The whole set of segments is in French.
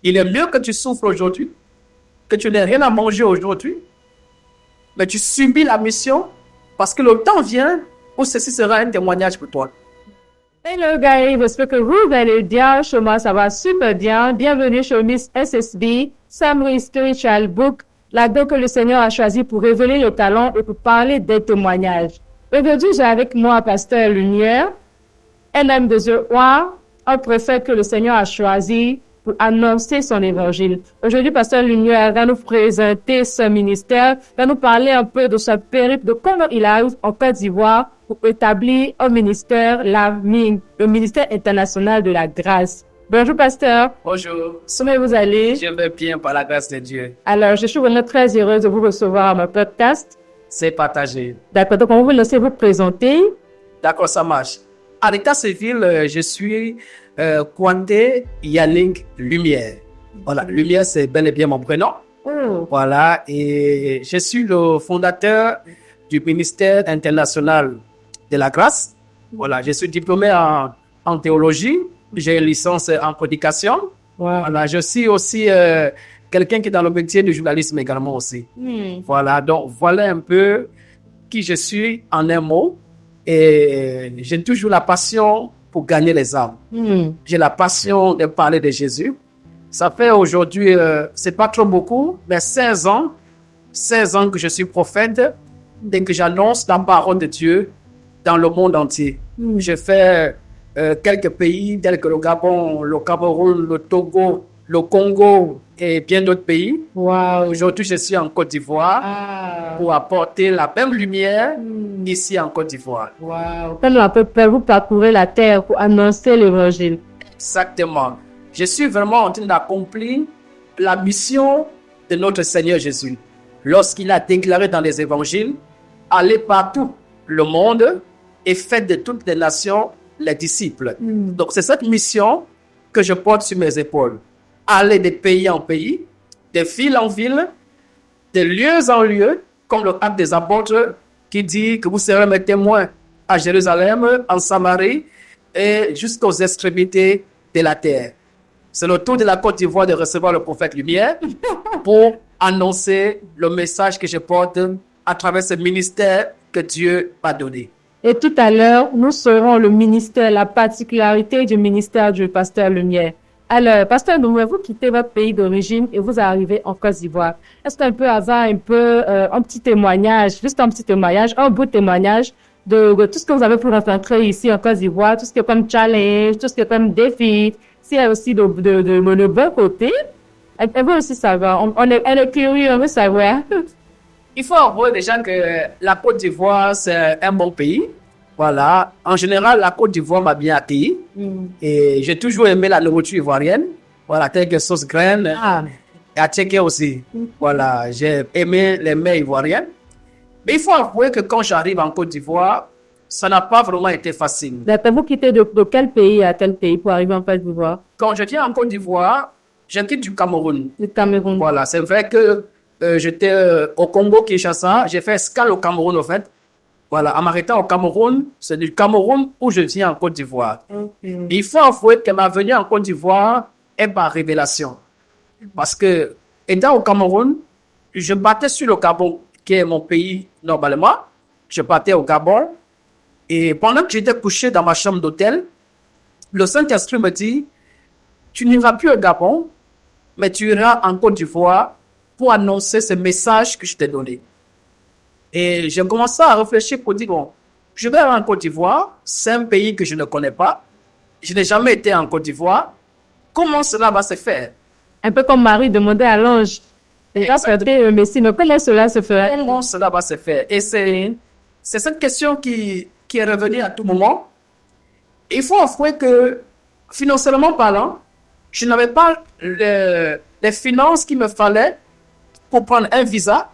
Il est mieux que tu souffres aujourd'hui, que tu n'aies rien à manger aujourd'hui, mais tu subis la mission parce que le temps vient où ceci sera un témoignage pour toi. Hello guys, j'espère que vous allez bien. Chez moi, ça va super bien. Bienvenue chez Miss SSB, Summary Spiritual Book, là-dedans que le Seigneur a choisi pour révéler le talent et pour parler des témoignages. Aujourd'hui, j'ai avec moi Pasteur Lumière, un homme de Dieu, un prophète que le Seigneur a choisi pour annoncer son évangile. Aujourd'hui, Pasteur Lumière va nous présenter son ministère, va nous parler un peu de sa périple, de comment il arrive en Côte d'Ivoire pour établir un ministère, le ministère international de la grâce. Bonjour, Pasteur. Bonjour. Comment vous allez? Je vais bien par la grâce de Dieu. Alors, je suis vraiment très heureuse de vous recevoir à mon podcast. C'est partagé. D'accord, donc on va vous laisser vous présenter. D'accord, ça marche. À l'état civil, je suis Kwande Yannick Lumière. Voilà, Lumière, c'est bel et bien mon prénom. Oh. Voilà, et je suis le fondateur du ministère international de la grâce. Voilà, je suis diplômé en théologie. J'ai une licence en prédication. Wow. Voilà, je suis aussi quelqu'un qui est dans le métier du journalisme également aussi. Voilà, donc voilà un peu qui je suis en un mot. Et j'ai toujours la passion pour gagner les âmes. J'ai la passion de parler de Jésus. Ça fait aujourd'hui, c'est pas trop beaucoup, mais 16 ans que je suis prophète et que j'annonce la parole de Dieu dans le monde entier. Je fais quelques pays tels que le Gabon, le Cameroun, le Togo, le Congo et bien d'autres pays. Wow. Aujourd'hui, je suis en Côte d'Ivoire pour apporter la même lumière ici en Côte d'Ivoire. Wow. Vous parcourez la terre pour annoncer l'évangile. Exactement. Je suis vraiment en train d'accomplir la mission de notre Seigneur Jésus. Lorsqu'il a déclaré dans les évangiles, allez partout le monde et faites de toutes les nations les disciples. Donc c'est cette mission que je porte sur mes épaules. Aller de pays en pays, de ville en ville, de lieu en lieu, comme le acte des apôtres qui dit que vous serez mes témoins à Jérusalem, en Samarie et jusqu'aux extrémités de la terre. C'est le tour de la Côte d'Ivoire de recevoir le prophète Lumière pour annoncer le message que je porte à travers ce ministère que Dieu m'a donné. Et tout à l'heure, nous serons le ministère, la particularité du ministère du Pasteur Lumière. Alors, Pasteur Lumière, vous quittez votre pays d'origine et vous arrivez en Côte d'Ivoire. Est-ce qu'on peut avoir un petit témoignage, juste un petit témoignage, un beau témoignage de tout ce que vous avez pu rencontrer ici en Côte d'Ivoire, tout ce qui est comme challenge, tout ce qui est comme défi, s'il y a aussi de bon côté. Elle veut aussi savoir. Elle est curieux, on veut savoir. Il faut avouer déjà que la Côte d'Ivoire, c'est un bon pays. Voilà. En général, la Côte d'Ivoire m'a bien accueilli. Et j'ai toujours aimé la nourriture ivoirienne. Voilà, telle que sauce graine. Et à Tchéké aussi. Voilà, j'ai aimé les mets ivoiriennes. Mais il faut avouer que quand j'arrive en Côte d'Ivoire, ça n'a pas vraiment été facile. Vous quittez de quel pays à tel pays pour arriver en Côte d'Ivoire? Quand je viens en Côte d'Ivoire, je quitte du Cameroun. Du Cameroun. Voilà, c'est vrai que j'étais au Congo, Kinshasa. J'ai fait escale au Cameroun, en fait. Voilà, en m'arrêtant au Cameroun, c'est du Cameroun où je viens en Côte d'Ivoire. Il faut avouer que ma venue en Côte d'Ivoire est par révélation. Parce que, étant au Cameroun, je battais sur le Gabon, qui est mon pays normalement. Je battais au Gabon. Et pendant que j'étais couché dans ma chambre d'hôtel, le Saint-Esprit me dit, tu n'iras plus au Gabon, mais tu iras en Côte d'Ivoire pour annoncer ce message que je t'ai donné. Et j'ai commencé à réfléchir pour dire, bon, je vais aller en Côte d'Ivoire, c'est un pays que je ne connais pas. Je n'ai jamais été en Côte d'Ivoire. Comment cela va se faire? Un peu comme Marie demandait à l'ange. Les gens perdaient le Messie, mais comment cela se fera? Comment cela va se faire? Et c'est cette question qui est revenue à tout moment. Il faut avouer que, financièrement parlant, je n'avais pas les finances qu'il me fallait pour prendre un visa,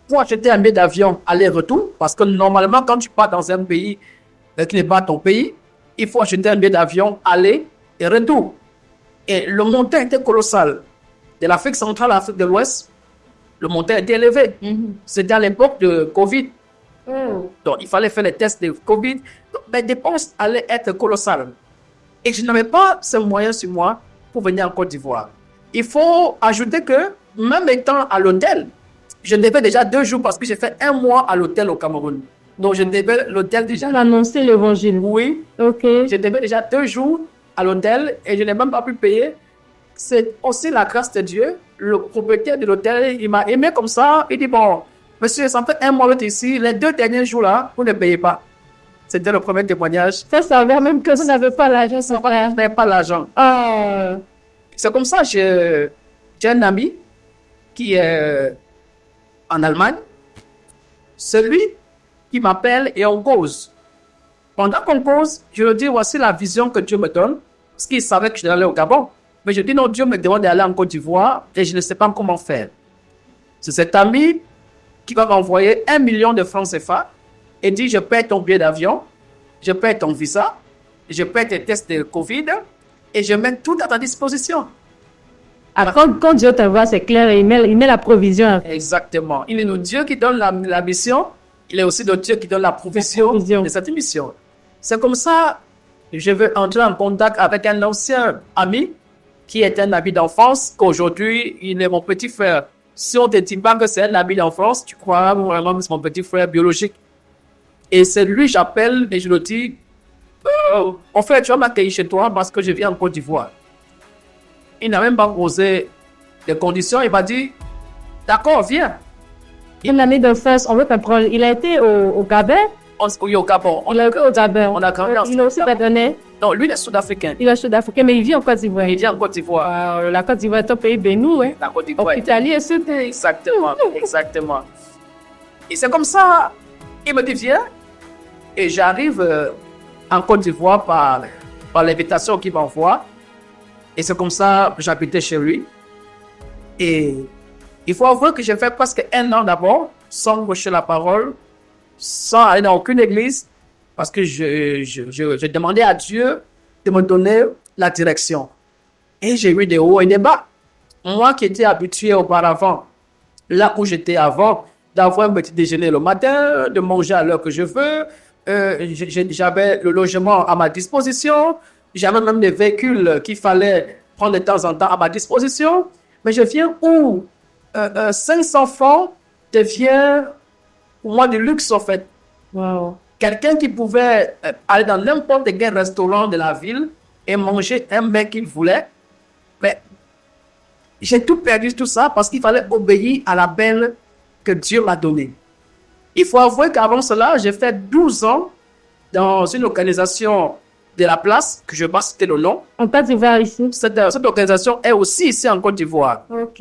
pour acheter un billet d'avion aller-retour. Parce que normalement, quand tu pars dans un pays qui n'est pas ton pays, il faut acheter un billet d'avion aller et retour. Et le montant était colossal. De l'Afrique centrale à l'Afrique de l'Ouest, le montant était élevé. C'était à l'époque de Covid. Donc, il fallait faire les tests de Covid. Donc, les dépenses allaient être colossales. Et je n'avais pas ce moyen sur moi pour venir en Côte d'Ivoire. Il faut ajouter que, même étant à l'hôtel, je devais déjà 2 jours parce que j'ai fait 1 mois à l'hôtel au Cameroun. Donc, je devais l'hôtel déjà. Annoncer l'évangile. Oui, Ok. je devais déjà 2 jours à l'hôtel et je n'ai même pas pu payer. C'est aussi la grâce de Dieu. Le propriétaire de l'hôtel, il m'a aimé comme ça. Il dit, bon, monsieur, ça fait 1 mois que vous êtes ici. Les 2 derniers jours-là, vous ne payez pas. C'était le premier témoignage. Ça s'avère même que vous n'avez pas l'argent, son frère. Je n'avais pas l'argent. Ah. C'est comme ça, j'ai un ami qui est en Allemagne. Celui qui m'appelle et on cause. Pendant qu'on cause, je lui dis, voici la vision que Dieu me donne. Parce qu'il savait que je devais aller au Gabon. Mais je dis, non, Dieu me demande d'aller en Côte d'Ivoire et je ne sais pas comment faire. C'est cet ami qui va m'envoyer 1 million de francs CFA et dit, je paie ton billet d'avion, je paie ton visa, je paie tes tests de Covid et je mets tout à ta disposition. Ah, quand Dieu te voit, c'est clair, il met la provision. Exactement. Il est notre Dieu qui donne la mission. Il est aussi notre Dieu qui donne la provision de cette mission. C'est comme ça que je veux entrer en contact avec un ancien ami qui est un ami d'enfance, qu'aujourd'hui, il est mon petit frère. Si on ne te dit pas que c'est un ami d'enfance, tu crois vraiment que c'est mon petit frère biologique. Et c'est lui, j'appelle et je lui dis, en fait, tu vas m'accueillir chez toi parce que je viens en Côte d'Ivoire. Il n'a même pas posé des conditions. Il m'a dit, d'accord, viens. Une année de face, on veut comprendre. Il a été au Gabon. Oui, au Gabon. Il a été au Gabon. On a grandi ensemble. Il a aussi donné. Non, lui, il est sud-africain. Il est sud-africain, mais il vit en Côte d'Ivoire. Il vit en Côte d'Ivoire. La Côte d'Ivoire est un pays béni, hein. La Côte d'Ivoire. Italie et sud. Exactement, exactement. Et c'est comme ça, il me dit, viens. Et j'arrive en Côte d'Ivoire par l'invitation qu'il m'envoie. Et c'est comme ça que j'habitais chez lui. Et il faut avouer que j'ai fait presque 1 an d'abord, sans prêcher la parole, sans aller dans aucune église, parce que je demandais à Dieu de me donner la direction. Et j'ai eu des hauts et des bas. Moi qui étais habitué auparavant, là où j'étais avant, d'avoir un petit déjeuner le matin, de manger à l'heure que je veux, j'avais le logement à ma disposition, j'avais même des véhicules qu'il fallait prendre de temps en temps à ma disposition. Mais je viens où 500 francs devient pour moi du luxe en fait. Wow. Quelqu'un qui pouvait aller dans n'importe quel restaurant de la ville et manger un mec qu'il voulait. Mais j'ai tout perdu tout ça parce qu'il fallait obéir à la belle que Dieu m'a donnée. Il faut avouer qu'avant cela, j'ai fait 12 ans dans une organisation de la place, que je vais pas citer le nom. En Côte d'Ivoire ici. Cette organisation est aussi ici en Côte d'Ivoire. Ok.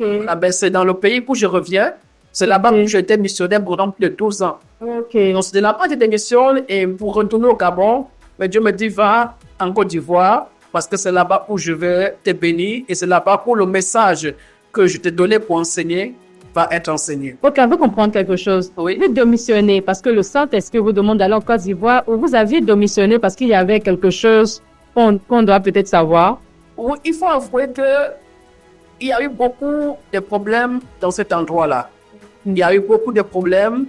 C'est dans le pays où je reviens. C'est là-bas où j'étais missionnaire pendant plus de 12 ans. Ok. Donc c'est de là-bas que j'étais missionnaire et pour retourner au Gabon, mais Dieu me dit va en Côte d'Ivoire parce que c'est là-bas où je vais te bénir et c'est là-bas où le message que je t'ai donné pour enseigner va être enseigné. Ok, on veut comprendre quelque chose. Oui. Vous démissionnez parce que le Saint-Esprit vous demande d'aller en Côte d'Ivoire ou vous aviez démissionné parce qu'il y avait quelque chose qu'on doit peut-être savoir? Oui, il faut avouer qu'il y a eu beaucoup de problèmes dans cet endroit-là. Il y a eu beaucoup de problèmes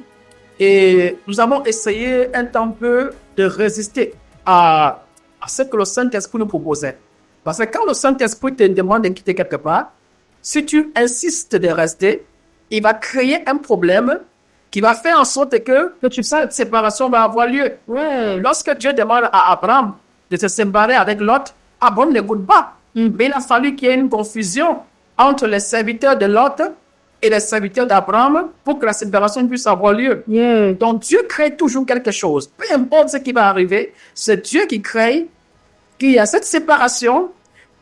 et nous avons essayé un temps peu de résister à ce que le Saint-Esprit nous proposait. Parce que quand le Saint-Esprit te demande de quitter quelque part, si tu insistes de rester, il va créer un problème qui va faire en sorte que cette séparation va avoir lieu. Ouais. Lorsque Dieu demande à Abraham de se séparer avec Lot, Abraham n'écoute pas. Mais il a fallu qu'il y ait une confusion entre les serviteurs de Lot et les serviteurs d'Abraham pour que la séparation puisse avoir lieu. Yeah. Donc Dieu crée toujours quelque chose. Peu importe ce qui va arriver, c'est Dieu qui crée qu'il y a cette séparation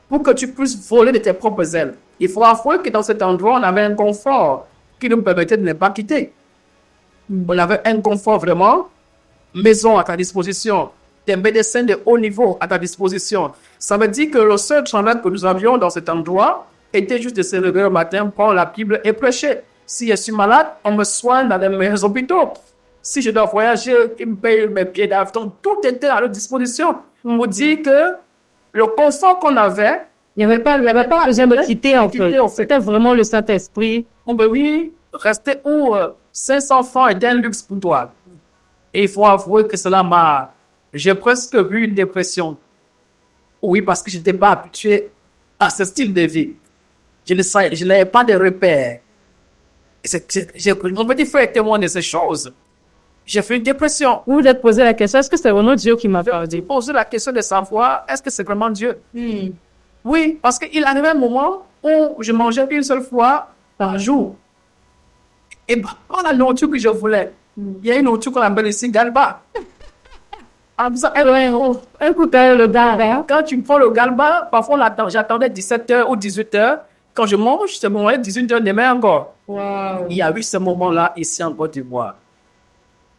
pour que tu puisses voler de tes propres ailes. Il faut avouer que dans cet endroit, on avait un confort qui nous permettait de ne pas quitter. On avait un confort vraiment, maison à ta disposition, des médecins de haut niveau à ta disposition. Ça veut dire que le seul travail que nous avions dans cet endroit était juste de se lever le matin, prendre la Bible et prêcher. Si je suis malade, on me soigne dans les meilleurs hôpitaux. Si je dois voyager, ils me payent mes billets d'avion. Tout était à leur disposition. On vous dit que le confort qu'on avait, il n'y avait pas besoin de quitter en fait. C'était vraiment le Saint-Esprit. On peut oui, rester où 500 francs est un luxe pour toi. Et il faut avouer que cela j'ai presque vu une dépression. Oui, parce que je n'étais pas habitué à ce style de vie. Je n'avais pas de repères. On me dit, frère, témoin de ces choses. J'ai fait une dépression. Vous vous êtes posé la question, est-ce que c'est vraiment Dieu qui m'a parlé? J'ai posé la question de savoir, est-ce que c'est vraiment Dieu? Oui, parce qu'il arrivait un moment où je mangeais une seule fois par jour. Et pas la nourriture que je voulais. Il y a une nourriture qu'on appelle ici galba. Un coup le gars, Quand tu prends le galba, parfois j'attendais 17h ou 18h. Quand je mange, c'est mon 18h demain encore. wow. Il y a eu ce moment-là ici en Côte d'Ivoire.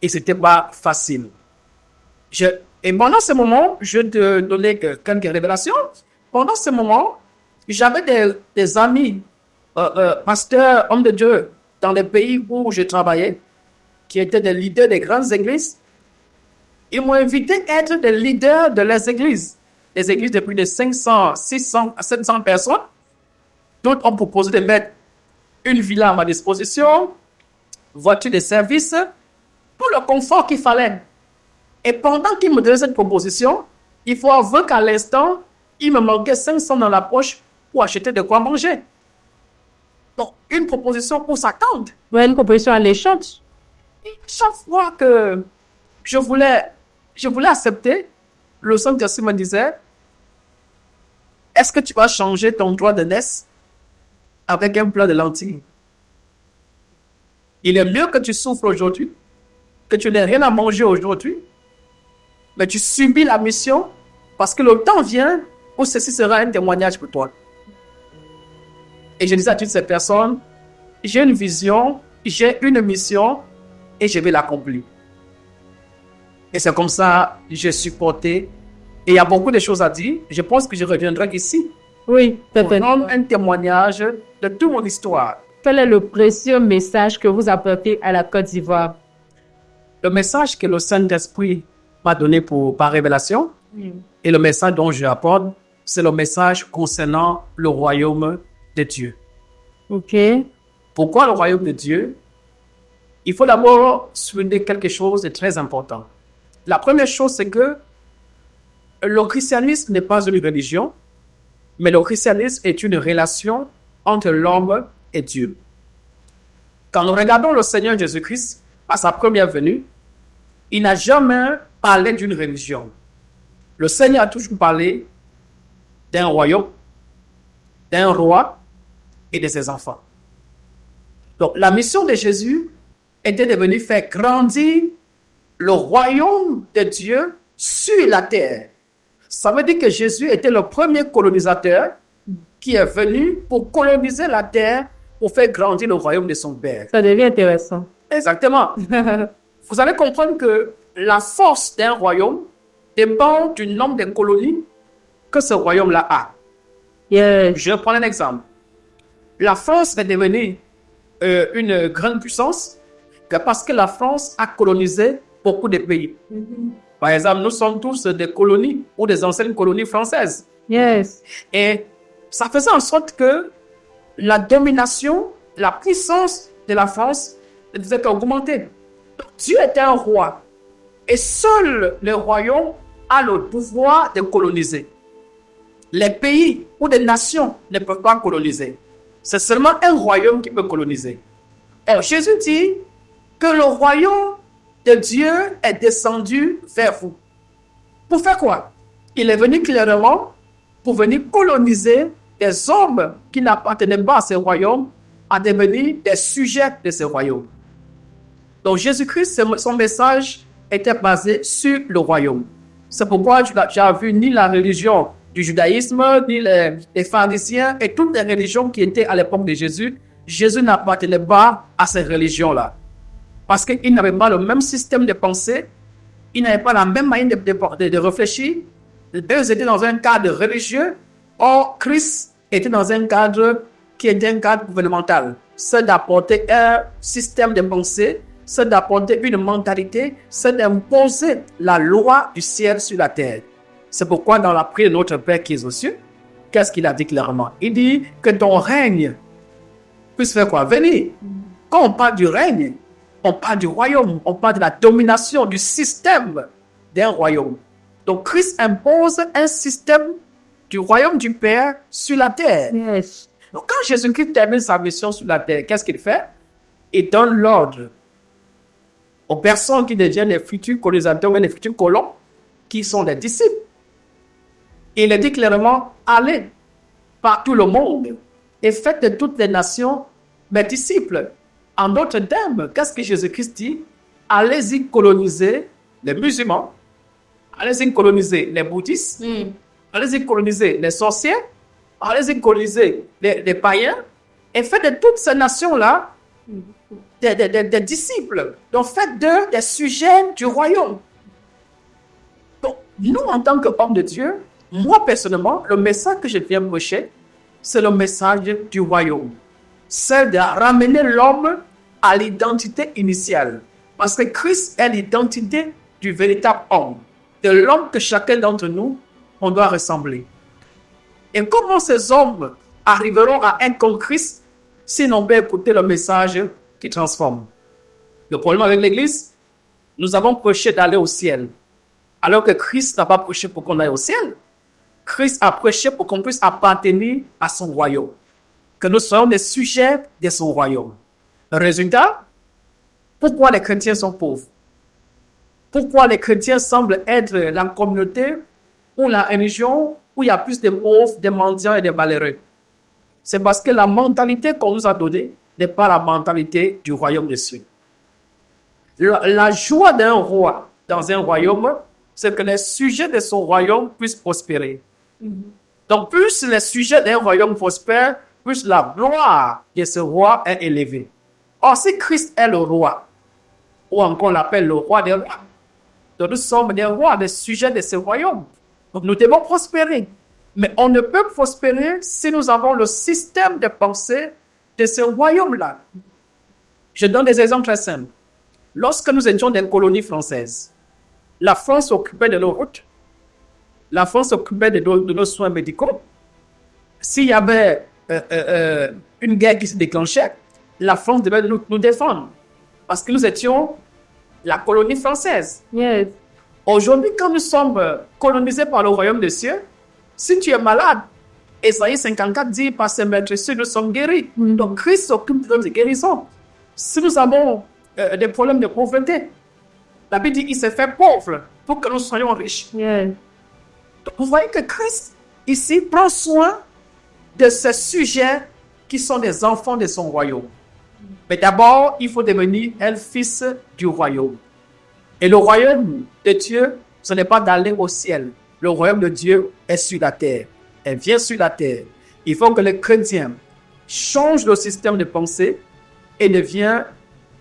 Et c'était pas facile. Et pendant ce moment, je te donnais quelques révélations. Pendant ce moment, j'avais des amis, pasteurs, hommes de Dieu, dans les pays où je travaillais, qui étaient des leaders des grandes églises. Ils m'ont invité à être des leaders de les églises. Des églises de plus de 500, 600, 700 personnes. D'autres ont proposé de mettre une villa à ma disposition, voiture de service, pour le confort qu'il fallait. Et pendant qu'il me donnait cette proposition, il faut avouer qu'à l'instant, il me manquait 500 dans la poche pour acheter de quoi manger. Donc, une proposition pour s'attendre. Ouais, une proposition alléchante. Et chaque fois que je voulais accepter, le Saint-Esprit me disait, est-ce que tu vas changer ton droit de naissance avec un plat de lentilles? Il est mieux que tu souffres aujourd'hui, que tu n'aies rien à manger aujourd'hui, mais tu subis la mission parce que le temps vient où ceci sera un témoignage pour toi. Et je disais à toutes ces personnes, j'ai une vision, j'ai une mission et je vais l'accomplir. Et c'est comme ça que j'ai supporté. Et il y a beaucoup de choses à dire. Je pense que je reviendrai ici Oui, pour rendre un témoignage de toute mon histoire. Quel est le précieux message que vous apportez à la Côte d'Ivoire? Le message que le Saint-Esprit m'a donné par révélation et le message dont je apporte, c'est le message concernant le royaume de Dieu. Ok. Pourquoi le royaume de Dieu? Il faut d'abord souligner quelque chose de très important. La première chose, c'est que le christianisme n'est pas une religion, mais le christianisme est une relation entre l'homme et Dieu. Quand nous regardons le Seigneur Jésus-Christ à sa première venue, il n'a jamais parlé d'une religion. Le Seigneur a toujours parlé d'un royaume, d'un roi et de ses enfants. Donc, la mission de Jésus était de venir faire grandir le royaume de Dieu sur la terre. Ça veut dire que Jésus était le premier colonisateur qui est venu pour coloniser la terre, pour faire grandir le royaume de son Père. Ça devient intéressant. Exactement. Vous allez comprendre que la force d'un royaume dépend du nombre de colonies que ce royaume-là a. Yes. Je vais prendre un exemple. La France est devenue une grande puissance parce que la France a colonisé beaucoup de pays. Par exemple, nous sommes tous des colonies ou des anciennes colonies françaises. Yes. Et ça faisait en sorte que la domination, la puissance de la France ne faisait qu'augmenter. Dieu était un roi. Et seul le royaume a le pouvoir de coloniser. Les pays ou des nations ne peuvent pas coloniser. C'est seulement un royaume qui peut coloniser. Et Jésus dit que le royaume de Dieu est descendu vers vous. Pour faire quoi? Il est venu clairement pour venir coloniser des hommes qui n'appartenaient pas à ce royaume à devenir des sujets de ce royaume. Donc Jésus-Christ, son message était basé sur le royaume. C'est pourquoi tu n'as vu ni la religion du judaïsme, ni les pharisiens et toutes les religions qui étaient à l'époque de Jésus. Jésus n'appartenait pas à ces religions-là. Parce qu'ils n'avaient pas le même système de pensée, ils n'avaient pas la même manière de réfléchir. Eux étaient dans un cadre religieux, or Christ était dans un cadre qui était un cadre gouvernemental. C'est d'apporter un système de pensée, c'est d'apporter une mentalité, c'est d'imposer la loi du ciel sur la terre. C'est pourquoi dans la prière de notre Père qui est aux cieux, qu'est-ce qu'il a dit clairement? Il dit que ton règne puisse faire quoi? Venir. Quand on parle du règne, on parle du royaume, on parle de la domination, du système d'un royaume. Donc Christ impose un système du royaume du Père sur la terre. Yes. Donc, quand Jésus-Christ termine sa mission sur la terre, qu'est-ce qu'il fait? Il donne l'ordre aux personnes qui deviennent les futurs colonisateurs et les futurs colons, qui sont les disciples. Il dit clairement, allez par tout le monde et faites de toutes les nations mes disciples. En d'autres termes, qu'est-ce que Jésus-Christ dit? Allez-y coloniser les musulmans, allez-y coloniser les bouddhistes, allez-y coloniser les sorciers, allez-y coloniser les païens, et faites de toutes ces nations-là des disciples. Donc faites d'eux des sujets du royaume. Donc nous, en tant qu'hommes de Dieu, moi personnellement, le message que je viens prêcher, c'est le message du royaume. C'est de ramener l'homme à l'identité initiale. Parce que Christ est l'identité du véritable homme, de l'homme que chacun d'entre nous, on doit ressembler. Et comment ces hommes arriveront à être comme Christ s'ils n'ont pas écouté le message qui transforme? Le problème avec l'Église, nous avons prêché d'aller au ciel, alors que Christ n'a pas prêché pour qu'on aille au ciel. Christ a prêché pour qu'on puisse appartenir à son royaume, que nous soyons des sujets de son royaume. Le résultat, pourquoi les chrétiens sont pauvres? Pourquoi les chrétiens semblent être la communauté ou la religion où il y a plus de pauvres, des mendiants et des malheureux? C'est parce que la mentalité qu'on nous a donnée n'est pas la mentalité du royaume de Dieu. La joie d'un roi dans un royaume, c'est que les sujets de son royaume puissent prospérer. Donc, plus les sujets d'un royaume prospèrent, plus la gloire de ce roi est élevée. Or, si Christ est le roi, ou encore on l'appelle le roi des rois, donc nous sommes des rois, des sujets de ce royaume. Donc, nous devons prospérer. Mais on ne peut prospérer si nous avons le système de pensée de ce royaume-là. Je donne des exemples très simples. Lorsque nous étions dans une colonie française, la France s'occupait de nos routes, la France s'occupait de nos soins médicaux. S'il y avait une guerre qui se déclenchait, la France devait nous défendre. Parce que nous étions la colonie française. Yes. Aujourd'hui, quand nous sommes colonisés par le royaume des cieux, si tu es malade, Ésaïe 54 dit, par ses maîtres cieux, nous sommes guéris. Donc Christ s'occupe de notre guérison. Si nous avons des problèmes de pauvreté, la Bible dit qu'il s'est fait pauvre pour que nous soyons riches. Yes. Donc, vous voyez que Christ, ici, prend soin de ces sujets qui sont des enfants de son royaume. Mais d'abord, il faut devenir un fils du royaume. Et le royaume de Dieu, ce n'est pas d'aller au ciel. Le royaume de Dieu est sur la terre. Elle vient sur la terre. Il faut que les chrétiens changent le système de pensée et deviennent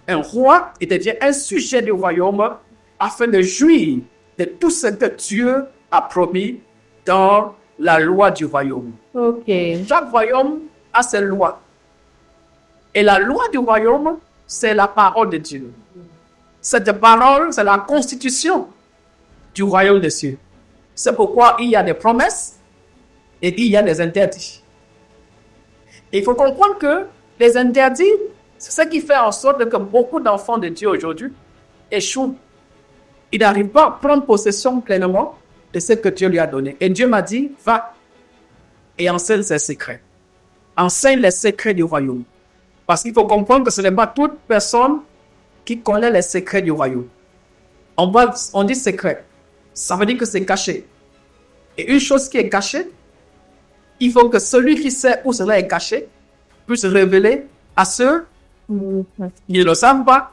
un roi et deviennent un sujet du royaume afin de jouir de tout ce que Dieu a promis dans la loi du royaume. Ok. Chaque royaume a ses lois. Et la loi du royaume, c'est la parole de Dieu. Cette parole, c'est la constitution du royaume des cieux. C'est pourquoi il y a des promesses et il y a des interdits. Et il faut comprendre que les interdits, c'est ce qui fait en sorte que beaucoup d'enfants de Dieu aujourd'hui échouent. Ils n'arrivent pas à prendre possession pleinement de ce que Dieu lui a donné. Et Dieu m'a dit, va et enseigne ses secrets. Enseigne les secrets du royaume. Parce qu'il faut comprendre que ce n'est pas toute personne qui connaît les secrets du royaume. On dit secret. Ça veut dire que c'est caché. Et une chose qui est cachée, il faut que celui qui sait où cela est caché puisse révéler à ceux qui ne le savent pas.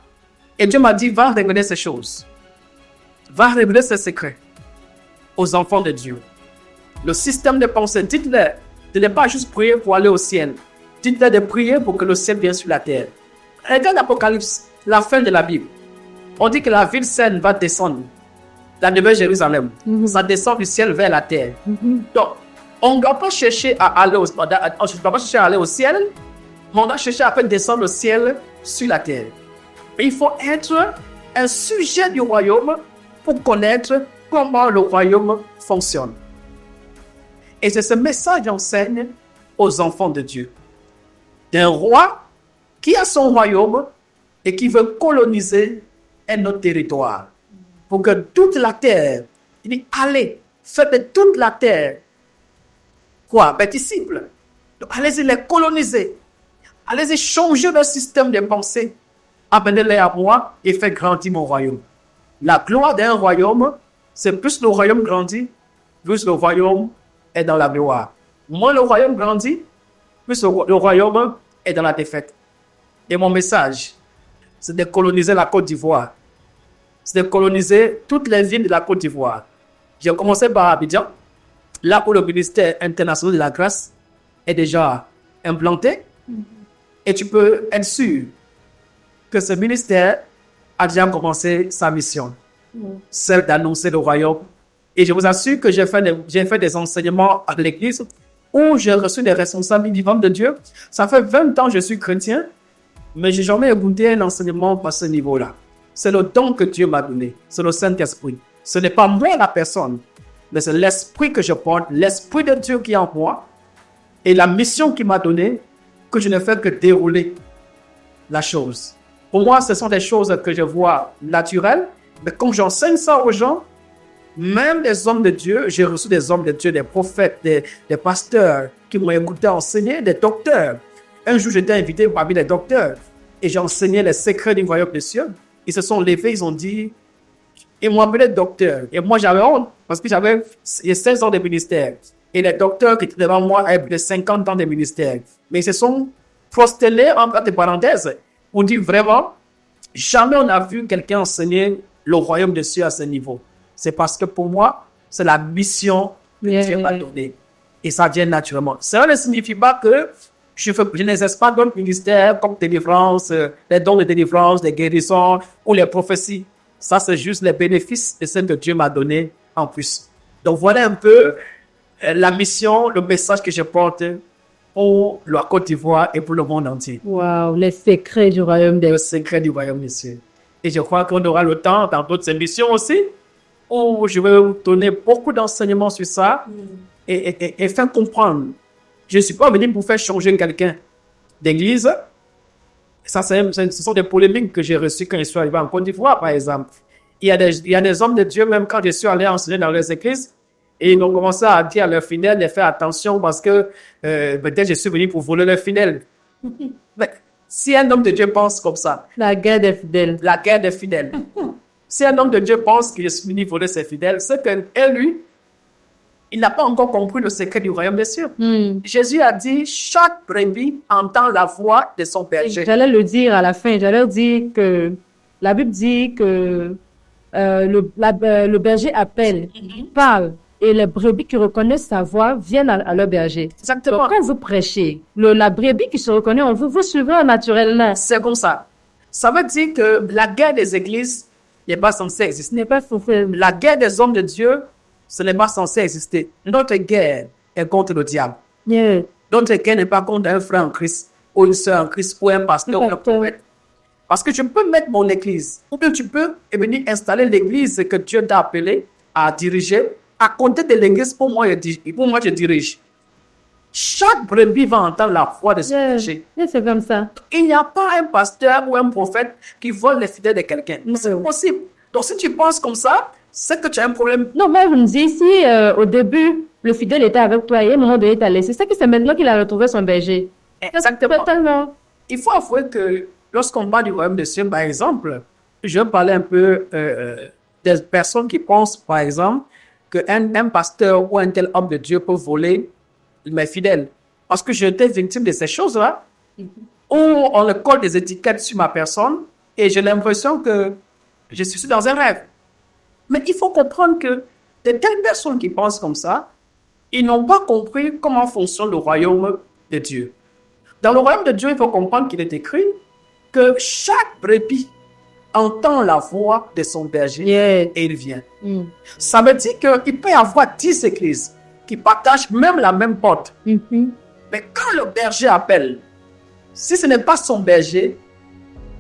Et Dieu m'a dit, va révéler ces choses. Va révéler ces secrets aux enfants de Dieu. Le système de pensée, dites-leur de ne pas juste prier pour aller au ciel. Dites-leur de prier pour que le ciel vienne sur la terre. Regarde l'Apocalypse, la fin de la Bible. On dit que la ville sainte va descendre. La nouvelle Jérusalem. Ça descend du ciel vers la terre. Donc, on ne doit pas chercher à aller au ciel, mais on doit chercher à faire descendre le ciel sur la terre. Mais il faut être un sujet du royaume pour connaître comment le royaume fonctionne. Et c'est ce message qu'enseigne aux enfants de Dieu. D'un roi qui a son royaume et qui veut coloniser un autre territoire. Pour que toute la terre, il dit, allez, faites de toute la terre, quoi, mes disciples. Allez-y les coloniser. Allez-y changer le système de pensée. Amenez-les à moi et faites grandir mon royaume. La gloire d'un royaume, c'est plus le royaume grandit, plus le royaume est dans la gloire. Moins le royaume grandit, plus le royaume est dans la défaite. Et mon message, c'est de coloniser la Côte d'Ivoire. C'est de coloniser toutes les villes de la Côte d'Ivoire. J'ai commencé par Abidjan, là où le ministère international de la grâce est déjà implanté. Et tu peux être sûr que ce ministère a déjà commencé sa mission, celle d'annoncer le royaume. Et je vous assure que j'ai fait des enseignements à l'église où j'ai reçu des responsables vivants de Dieu. Ça fait 20 ans que je suis chrétien, mais je n'ai jamais écouté un enseignement à ce niveau-là. C'est le don que Dieu m'a donné, c'est le Saint-Esprit. Ce n'est pas moi la personne, mais c'est l'Esprit que je porte, l'Esprit de Dieu qui est en moi, et la mission qu'il m'a donnée, que je ne fais que dérouler la chose. Pour moi, ce sont des choses que je vois naturelles, mais quand j'enseigne ça aux gens, même les hommes de Dieu, j'ai reçu des hommes de Dieu, des prophètes, des pasteurs qui m'ont écouté enseigner, des docteurs. Un jour, j'étais invité parmi les docteurs et j'ai enseigné les secrets du royaume des cieux. Ils se sont levés, ils ont dit, ils m'ont appelé docteur. Et moi, j'avais honte parce que j'avais 16 ans de ministère. Et les docteurs qui étaient devant moi avaient plus de 50 ans de ministère. Mais ils se sont prosternés, entre parenthèses, pour dire vraiment, jamais on a vu quelqu'un enseigner le royaume des cieux à ce niveau. C'est parce que pour moi, c'est la mission que Dieu m'a donnée. Et ça vient naturellement. Cela ne signifie pas que je n'exerce pas d'autres ministères comme délivrance, les dons de délivrance, les guérisons ou les prophéties. Ça, c'est juste les bénéfices de ce que Dieu m'a donné en plus. Donc, voilà un peu la mission, le message que je porte pour la Côte d'Ivoire et pour le monde entier. Wow, les secrets du royaume des Le secret du royaume des cieux. Et je crois qu'on aura le temps dans d'autres émissions aussi, où je vais vous donner beaucoup d'enseignements sur ça et faire comprendre. Je ne suis pas venu pour faire changer quelqu'un d'église. Ça, ce sont des polémiques que j'ai reçues quand je suis arrivé en Côte d'Ivoire, par exemple. Il y a des hommes de Dieu, même quand je suis allé enseigner dans les églises, et ils ont commencé à dire à leurs fidèles de faire attention parce que peut-être je suis venu pour voler leurs fidèles. Mais si un homme de Dieu pense comme ça, la guerre des fidèles. La guerre des fidèles. Si un homme de Dieu pense que je suis venu voler ses fidèles, c'est que lui, il n'a pas encore compris le secret du royaume des cieux. Jésus a dit, chaque brebis entend la voix de son berger. J'allais le dire à la fin, j'allais dire que la Bible dit que le berger appelle, parle, et les brebis qui reconnaissent sa voix viennent à leur berger. Exactement. Donc, quand vous prêchez, la brebis qui se reconnaît en vous, vous suivrez naturellement. C'est comme ça. Ça veut dire que la guerre des églises n'est pas censée exister. N'est pas censé. La guerre des hommes de Dieu, ce n'est pas censé exister. Notre guerre est contre le diable. Yeah. Notre guerre n'est pas contre un frère en Christ, ou une sœur en Christ, ou un pasteur, ou un prophète. Parce que je peux mettre mon église, ou bien tu peux venir installer l'église que Dieu t'a appelé à diriger. À compter de l'église, pour moi, je dirige. Chaque brebis va entendre la voix de son berger. C'est comme ça. Il n'y a pas un pasteur ou un prophète qui vole les fidèles de quelqu'un. C'est impossible. Donc, si tu penses comme ça, c'est que tu as un problème. Non, mais je me dis, si au début, le fidèle était avec toi et à un moment donné, il t'a laissé, c'est que c'est maintenant qu'il a retrouvé son berger. Exactement. Totalement. Il faut avouer que lorsqu'on parle du royaume des cieux, par exemple, je vais parler un peu des personnes qui pensent, par exemple, qu'un pasteur ou un tel homme de Dieu peut voler mes fidèles. Parce que j'étais victime de ces choses-là, où on le colle des étiquettes sur ma personne et j'ai l'impression que je suis dans un rêve. Mais il faut comprendre que de telles personnes qui pensent comme ça, ils n'ont pas compris comment fonctionne le royaume de Dieu. Dans le royaume de Dieu, il faut comprendre qu'il est écrit que chaque brebis entend la voix de son berger et il vient. Ça veut dire qu'il peut y avoir 10 églises qui partagent même la même porte. Mais quand le berger appelle, si ce n'est pas son berger,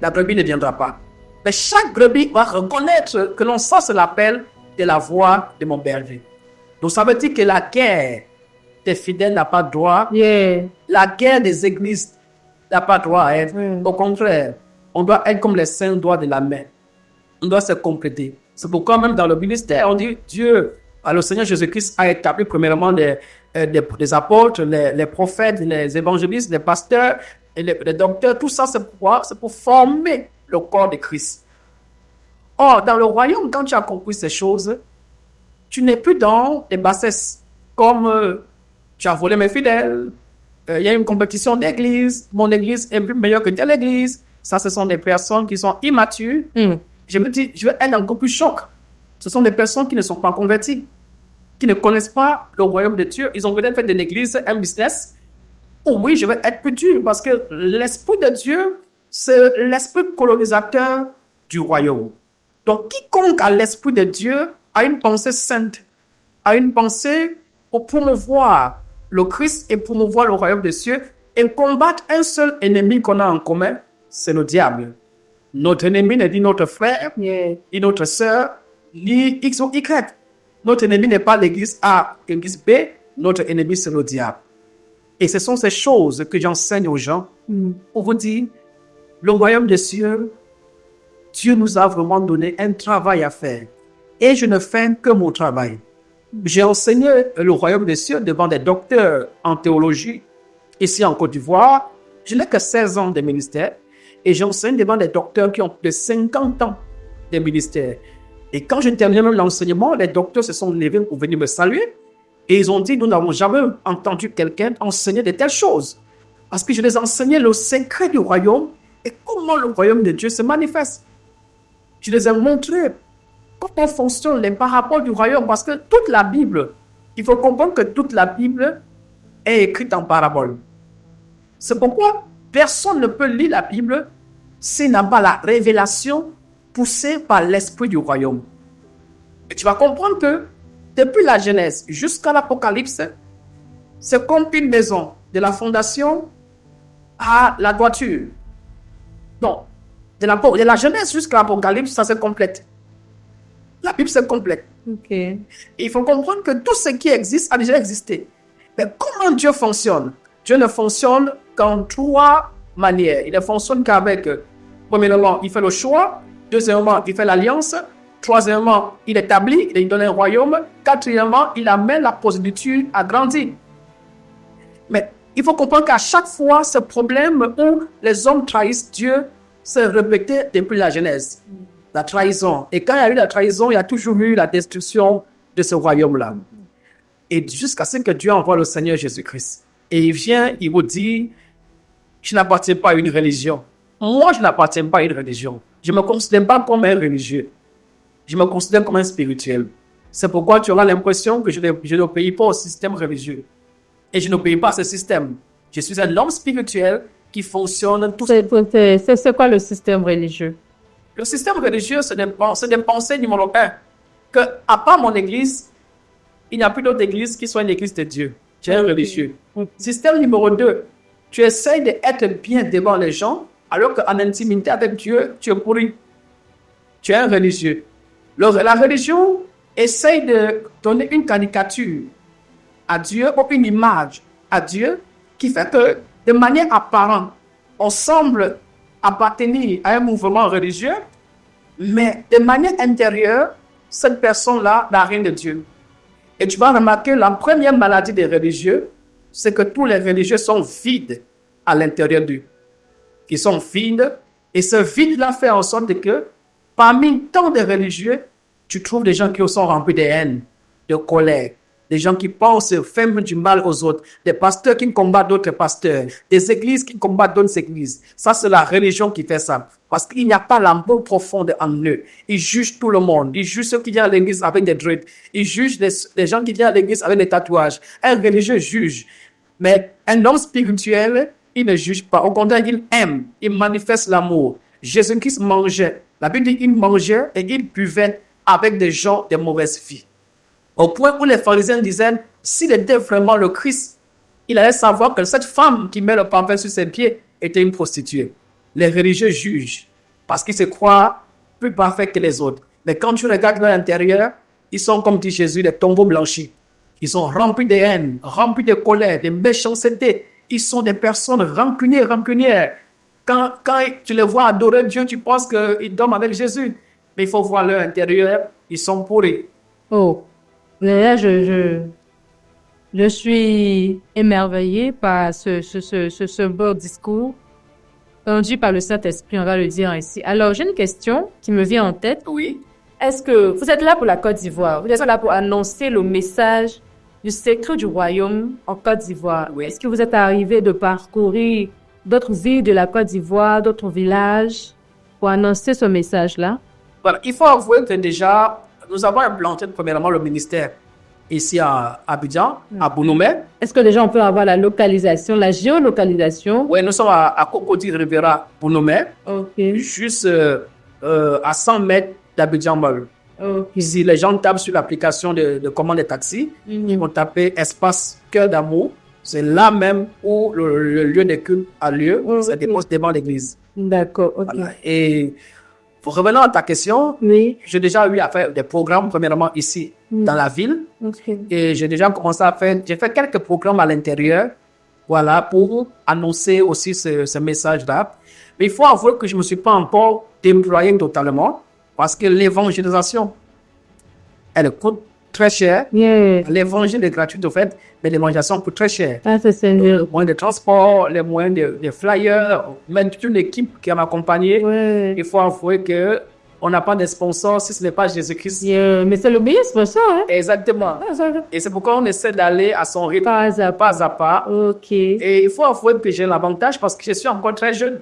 la brebis ne viendra pas. Mais chaque brebis va reconnaître que l'on sent l'appel de la voix de mon berger. Donc ça veut dire que la guerre des fidèles n'a pas droit. La guerre des églises n'a pas droit à être. Au contraire, on doit être comme les 5 doigts de la main. On doit se compléter. C'est pourquoi même dans le ministère, on dit Dieu Alors, le Seigneur Jésus-Christ a établi premièrement des apôtres, les prophètes, les évangélistes, les pasteurs, et les docteurs. Tout ça, c'est pourquoi? C'est pour former le corps de Christ. Or, dans le royaume, quand tu as compris ces choses, tu n'es plus dans des bassesses comme tu as volé mes fidèles, il y a une compétition d'église, mon église est plus meilleure que telle église. Ça, ce sont des personnes qui sont immatures. Je me dis, je vais être encore plus choc. Ce sont des personnes qui ne sont pas converties, qui ne connaissent pas le royaume de Dieu. Ils ont peut-être fait de l'église un business. Oh oui, je vais être plus dur parce que l'Esprit de Dieu, c'est l'esprit colonisateur du royaume. Donc, quiconque a l'Esprit de Dieu a une pensée sainte, a une pensée pour promouvoir le Christ et promouvoir le royaume des cieux et combattre un seul ennemi qu'on a en commun, c'est le diable. Notre ennemi n'est ni notre frère, ni notre sœur, ni X ou Y. Notre ennemi n'est pas l'église A, l'église B, notre ennemi c'est le diable. Et ce sont ces choses que j'enseigne aux gens pour vous dire, le royaume des cieux, Dieu nous a vraiment donné un travail à faire. Et je ne fais que mon travail. J'ai enseigné le royaume des cieux devant des docteurs en théologie, ici en Côte d'Ivoire. Je n'ai que 16 ans de ministère. Et j'enseigne devant des docteurs qui ont plus de 50 ans de ministère. Et quand j'ai terminé même l'enseignement, les docteurs se sont levés pour venir me saluer. Et ils ont dit, nous n'avons jamais entendu quelqu'un enseigner de telles choses. Parce que je les enseignais le secret du royaume et comment le royaume de Dieu se manifeste. Je les ai montré comment fonctionnent les paraboles du royaume. Parce que toute la Bible, il faut comprendre que toute la Bible est écrite en paraboles. C'est pourquoi personne ne peut lire la Bible s'il n'a pas la révélation poussée par l'esprit du royaume. Et tu vas comprendre que depuis la Genèse jusqu'à l'Apocalypse, c'est comme une maison, de la fondation à la toiture. Donc, de la Genèse jusqu'à l'Apocalypse, ça se complète. La Bible se complète. Okay. Il faut comprendre que tout ce qui existe a déjà existé. Mais comment Dieu fonctionne? Dieu ne fonctionne qu'en 3 manières. Il ne fonctionne qu'avec, premièrement, il fait le choix. Deuxièmement, il fait l'alliance. Troisièmement, il établit, il donne un royaume. Quatrièmement, il amène la prosélyture à grandir. Mais il faut comprendre qu'à chaque fois, ce problème où les hommes trahissent Dieu s'est répété depuis la Genèse. La trahison. Et quand il y a eu la trahison, il y a toujours eu la destruction de ce royaume-là. Et jusqu'à ce que Dieu envoie le Seigneur Jésus-Christ. Et il vient, il vous dit, je n'appartiens pas à une religion. Moi, je n'appartiens pas à une religion. Je ne me considère pas comme un religieux. Je me considère comme un spirituel. C'est pourquoi tu auras l'impression que je n'obéis pas au système religieux. Et je n'obéis pas à ce système. Je suis un homme spirituel qui fonctionne tout seul. C'est quoi le système religieux? Le système religieux, c'est des pensées numéro 1. Que, à part mon église, il n'y a plus d'autre église qui soit une église de Dieu. Tu es un religieux. Système numéro 2. Tu essayes d'être bien devant les gens, alors qu'en intimité avec Dieu, tu es pourri. Tu es un religieux. La religion essaye de donner une caricature à Dieu, ou une image à Dieu, qui fait que, de manière apparente, on semble appartenir à un mouvement religieux, mais de manière intérieure, cette personne-là n'a rien de Dieu. Et tu vas remarquer, la première maladie des religieux, c'est que tous les religieux sont vides à l'intérieur d'eux. Ils sont vides, et ce vide-là fait en sorte que, parmi tant de religieux, tu trouves des gens qui sont remplis de haine, de colère, des gens qui pensent faire du mal aux autres, des pasteurs qui combattent d'autres pasteurs, des églises qui combattent d'autres églises. Ça, c'est la religion qui fait ça. Parce qu'il n'y a pas l'amour profond en eux. Ils jugent tout le monde. Ils jugent ceux qui viennent à l'église avec des dreads. Ils jugent les gens qui viennent à l'église avec des tatouages. Un religieux juge. Mais un homme spirituel, il ne juge pas. Au contraire, il aime. Il manifeste l'amour. Jésus-Christ mangeait. La Bible dit qu'il mangeait et il buvait avec des gens de mauvaise vie. Au point où les pharisiens disaient, s'il était vraiment le Christ, il allait savoir que cette femme qui met le parfum sur ses pieds était une prostituée. Les religieux jugent parce qu'ils se croient plus parfaits que les autres. Mais quand tu regardes dans l'intérieur, ils sont, comme dit Jésus, des tombeaux blanchis. Ils sont remplis de haine, remplis de colère, de méchanceté. Ils sont des personnes rancunières. Quand tu les vois adorer Dieu, tu penses qu'ils dorment avec Jésus. Mais il faut voir leur intérieur, ils sont pourris. Oh. Mais là, je suis émerveillée par ce beau discours rendu par le Saint-Esprit, on va le dire ainsi. Alors, j'ai une question qui me vient en tête. Oui. Est-ce que vous êtes là pour la Côte d'Ivoire? Vous êtes là pour annoncer le message du secret du royaume en Côte d'Ivoire? Oui. Est-ce que vous êtes arrivé de parcourir d'autres îles de la Côte d'Ivoire, d'autres villages pour annoncer ce message-là? Voilà, il faut avouer que déjà, nous avons implanté premièrement le ministère ici à Abidjan, à Bounoumé. Est-ce que déjà on peut avoir la localisation, la géolocalisation? Oui, nous sommes à Cocody Rivera, Bounoumé, Ok. juste à 100 mètres d'Abidjan Mall. Ok. Si les gens tapent sur l'application de commande des taxis, ils vont taper espace cœur d'amour. C'est là même où le lieu de culte a lieu. C'est devant l'église. D'accord, ok. Voilà. Et revenant à ta question, Oui. j'ai déjà eu à faire des programmes, premièrement ici, dans la ville. Ok. Et j'ai déjà commencé à faire, j'ai fait quelques programmes à l'intérieur, voilà, pour annoncer aussi ce message-là. Mais il faut avouer que je ne me suis pas encore déployé totalement, parce que l'évangélisation, elle coûte très cher. Yeah. L'évangile est gratuit, de fait, mais l'évangélisation coûte très cher. Ah, c'est Seigneur. Les moyens de transport, les moyens de flyers, même toute une équipe qui m'a accompagné. Ouais. Il faut avouer que on n'a pas de sponsor si ce n'est pas Jésus-Christ. Yeah. Mais c'est le meilleur sponsor, hein? Exactement. Ah, ça- Et c'est pourquoi on essaie d'aller à son rythme, Pas à pas à pas. Ok. Et il faut avouer que j'ai l'avantage parce que je suis encore très jeune.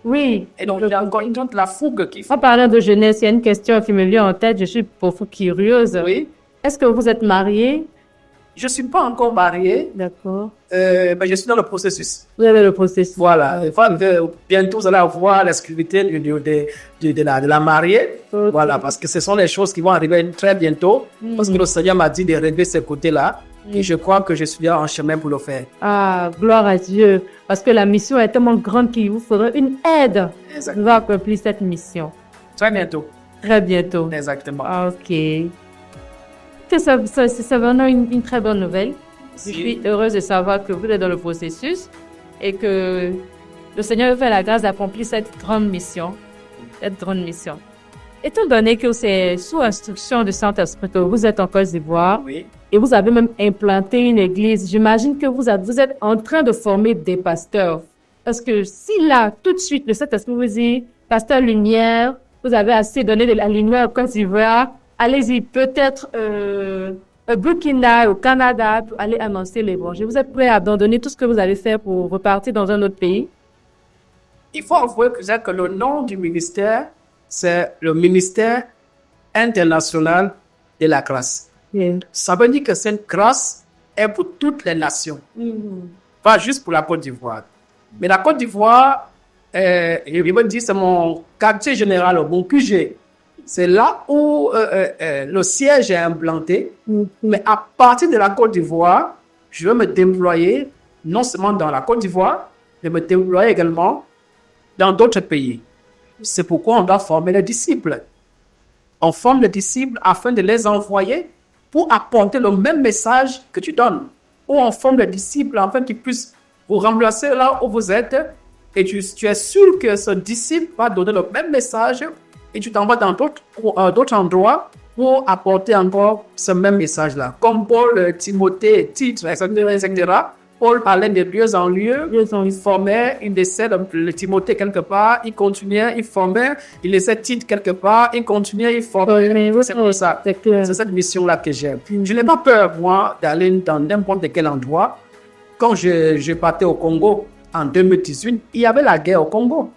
Oui. Et donc, j'ai encore une de la fougue qu'il faut. En parlant de jeunesse, il y a une question qui me vient en tête. Je suis pour vous curieuse. Oui. Est-ce que vous êtes marié? Je ne suis pas encore marié, D'accord. mais je suis dans le processus. Vous avez le processus. Voilà. Bientôt, vous allez avoir l'exclusivité de la mariée. Ok. Voilà, parce que ce sont les choses qui vont arriver très bientôt. Parce que le Seigneur m'a dit de régler ce côté-là. Et je crois que je suis en chemin pour le faire. Ah, gloire à Dieu. Parce que la mission est tellement grande qu'il vous faudra une aide Exactement. pour accomplir cette mission. Très bientôt. Très bientôt. Exactement. Ah, ok. C'est vraiment une très bonne nouvelle. Je suis heureuse de savoir que vous êtes dans le processus et que le Seigneur vous fait la grâce d'accomplir cette grande mission. Cette grande mission. Étant donné que c'est sous instruction du Saint-Esprit que vous êtes en Côte d'Ivoire Oui. et vous avez même implanté une église, j'imagine que vous êtes en train de former des pasteurs. Parce que si là, tout de suite, le Saint-Esprit vous dit, pasteur Lumière, vous avez assez donné de la lumière au Côte d'Ivoire, allez-y, peut-être au Burkina, au Canada, pour aller annoncer l'évangile. Vous êtes prêt à abandonner tout ce que vous allez faire pour repartir dans un autre pays? Il faut avouer que le nom du ministère, c'est le ministère international de la grâce. Yeah. Ça veut dire que cette grâce est pour toutes les nations, pas juste pour la Côte d'Ivoire. Mais la Côte d'Ivoire, je veux dire, c'est mon quartier général, mon QG. C'est là où le siège est implanté. Mais à partir de la Côte d'Ivoire, je veux me déployer non seulement dans la Côte d'Ivoire, mais me déployer également dans d'autres pays. C'est pourquoi on doit former les disciples. On forme les disciples afin de les envoyer pour apporter le même message que tu donnes. Ou on forme les disciples afin qu'ils puissent vous remplacer là où vous êtes. Et tu es sûr que ce disciple va donner le même message et tu t'envoies dans d'autres endroits pour apporter encore ce même message-là. Comme Paul, Timothée, Titre, etc. Paul allait de lieu en lieu, il formait, il laissait le Timothée quelque part, il continuait, il formait, il laissait Titre quelque part, il continuait, il formait. C'est pour ça. C'est cette mission-là que j'ai. Je n'ai pas peur, moi, d'aller dans n'importe quel endroit. Quand je partais au Congo en 2018, il y avait la guerre au Congo.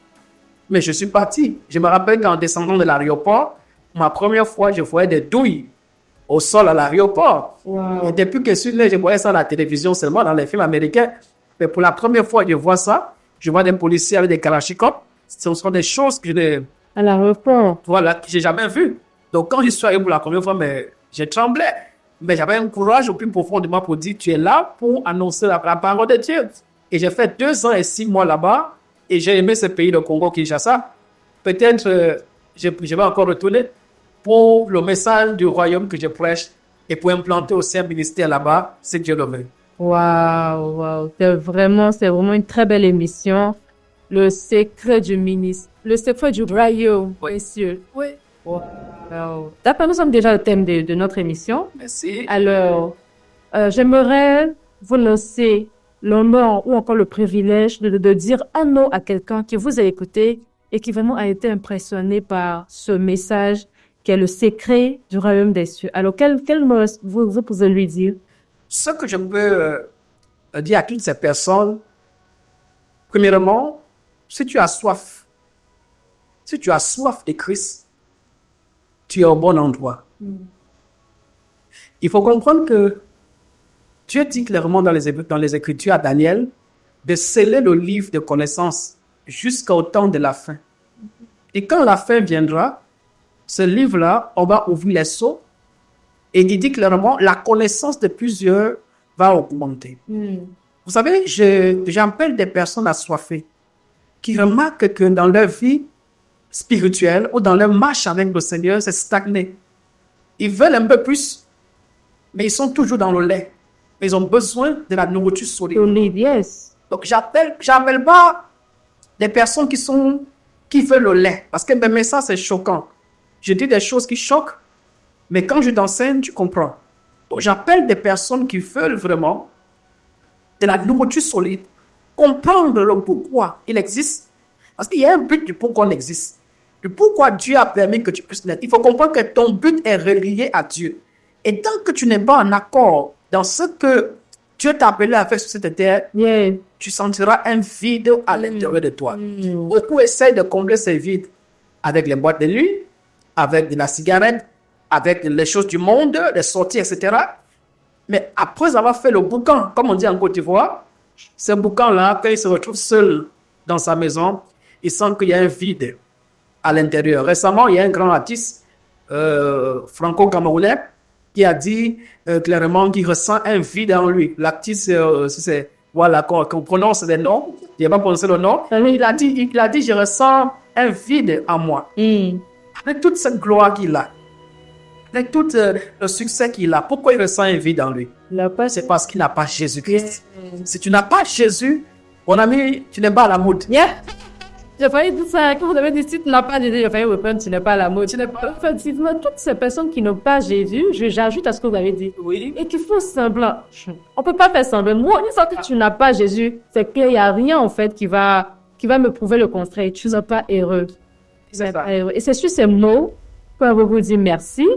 Mais je suis parti. Je me rappelle qu'en descendant de l'aéroport, ma première fois, je voyais des douilles au sol à l'aéroport. Wow. Et depuis que je suis là, je voyais ça à la télévision seulement, dans les films américains. Mais pour la première fois, je vois ça. Je vois des policiers avec des kalachnikovs. Ce sont des choses que À l'aéroport. voilà, que j'ai jamais vues. Donc, quand je suis arrivé pour la première fois, mais je tremblais. Mais j'avais un courage au plus profond de moi pour dire, tu es là pour annoncer la parole de Dieu. Et j'ai fait 2 ans et 6 mois là-bas. Et j'ai aimé ce pays, le Congo, Kinshasa. Peut-être, je vais encore retourner pour le message du royaume que je prêche et pour implanter aussi un ministère là-bas, si Dieu le veut. Waouh, waouh. C'est vraiment une très belle émission. Le secret du ministre, le secret du royaume, messieurs. Oui. Wow. Alors, d'après nous sommes déjà au thème de notre émission. Merci. Alors, j'aimerais vous lancer l'honneur ou encore le privilège de dire un mot à quelqu'un qui vous a écouté et qui vraiment a été impressionné par ce message qui est le secret du royaume des cieux. Alors, quel mot vous pouvez lui dire? Ce que je peux dire à toutes ces personnes, premièrement, si tu as soif de Christ, tu es au bon endroit. Il faut comprendre que Dieu dit clairement dans les Écritures à Daniel de sceller le livre de connaissances jusqu'au temps de la fin. Et quand la fin viendra, ce livre-là, on va ouvrir les sceaux et il dit clairement la connaissance de plusieurs va augmenter. Vous savez, j'appelle des personnes assoiffées qui remarquent que dans leur vie spirituelle ou dans leur marche avec le Seigneur, c'est stagné. Ils veulent un peu plus, mais ils sont toujours dans le lait. Mais ils ont besoin de la nourriture solide. Yes. Donc, j'appelle pas des personnes qui veulent le lait. Parce que mes messages, c'est choquant. Je dis des choses qui choquent, mais quand je t'enseigne, tu comprends. Donc, j'appelle des personnes qui veulent vraiment de la nourriture solide, comprendre le pourquoi il existe. Parce qu'il y a un but du pourquoi on existe. Du pourquoi Dieu a permis que tu puisses naître. Il faut comprendre que ton but est relié à Dieu. Et tant que tu n'es pas en accord dans ce que Dieu t'a appelé à faire sur cette terre, tu sentiras un vide à l'intérieur de toi. Beaucoup essayent de combler ces vides avec les boîtes de nuit, avec de la cigarette, avec les choses du monde, les sorties, etc. Mais après avoir fait le boucan, comme on dit en Côte d'Ivoire, ce boucan-là, quand il se retrouve seul dans sa maison, il sent qu'il y a un vide à l'intérieur. Récemment, il y a un grand artiste franco-camerounais qui a dit clairement qu'il ressent un vide en lui. L'artiste, voilà, qu'on prononce les noms, il n'a pas prononcé le nom, il a dit, je ressens un vide en moi. Avec toute cette gloire qu'il a, avec tout le succès qu'il a, pourquoi il ressent un vide en lui? C'est parce qu'il n'a pas Jésus-Christ. Si tu n'as pas Jésus, mon ami, tu n'es pas à la mode. J'ai failli dire ça, quand vous avez dit si tu n'as pas Jésus, j'ai failli répondre, tu n'es pas à la mode. Effectivement, toutes ces personnes qui n'ont pas Jésus, j'ajoute à ce que vous avez dit, et qui font semblant. On peut pas faire semblant. Moi, une fois que tu n'as pas Jésus, c'est qu'il n'y a rien, en fait, qui va me prouver le contraire. Tu n'es pas heureux. Et c'est sur ces mots qu'on va vous dire merci.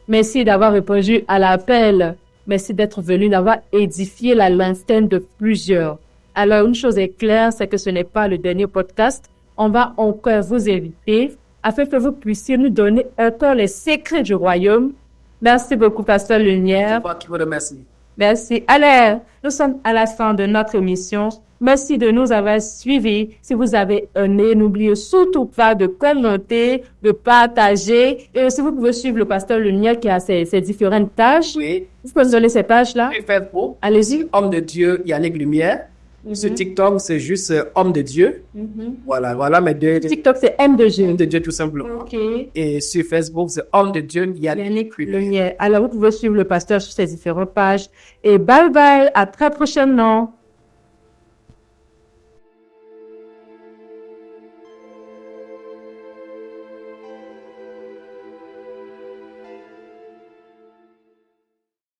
Merci d'avoir répondu à l'appel. Merci d'être venu, d'avoir édifié la lanterne de plusieurs. Alors, une chose est claire, c'est que ce n'est pas le dernier podcast. On va encore vous inviter afin que vous puissiez nous donner encore les secrets du royaume. Merci beaucoup, Pasteur Lumière. C'est moi qui vous remercie. Merci. Alors, nous sommes à la fin de notre émission. Merci de nous avoir suivis. Si vous avez aimé, n'oubliez surtout pas de commenter, de partager. Et aussi, vous pouvez suivre le Pasteur Lumière qui a ses différentes tâches. Oui. Vous pouvez nous donner ces tâches-là. Sur Facebook, allez-y. Homme de Dieu, Yannick Lumière. Sur TikTok, c'est juste Homme de Dieu. Voilà mes deux. TikTok, c'est M de Dieu. Homme de Dieu, tout simplement. OK. Et sur Facebook, c'est Homme de Dieu, Yannick Lumière. Alors, vous pouvez suivre le pasteur sur ses différentes pages. Et bye bye, à très prochainement.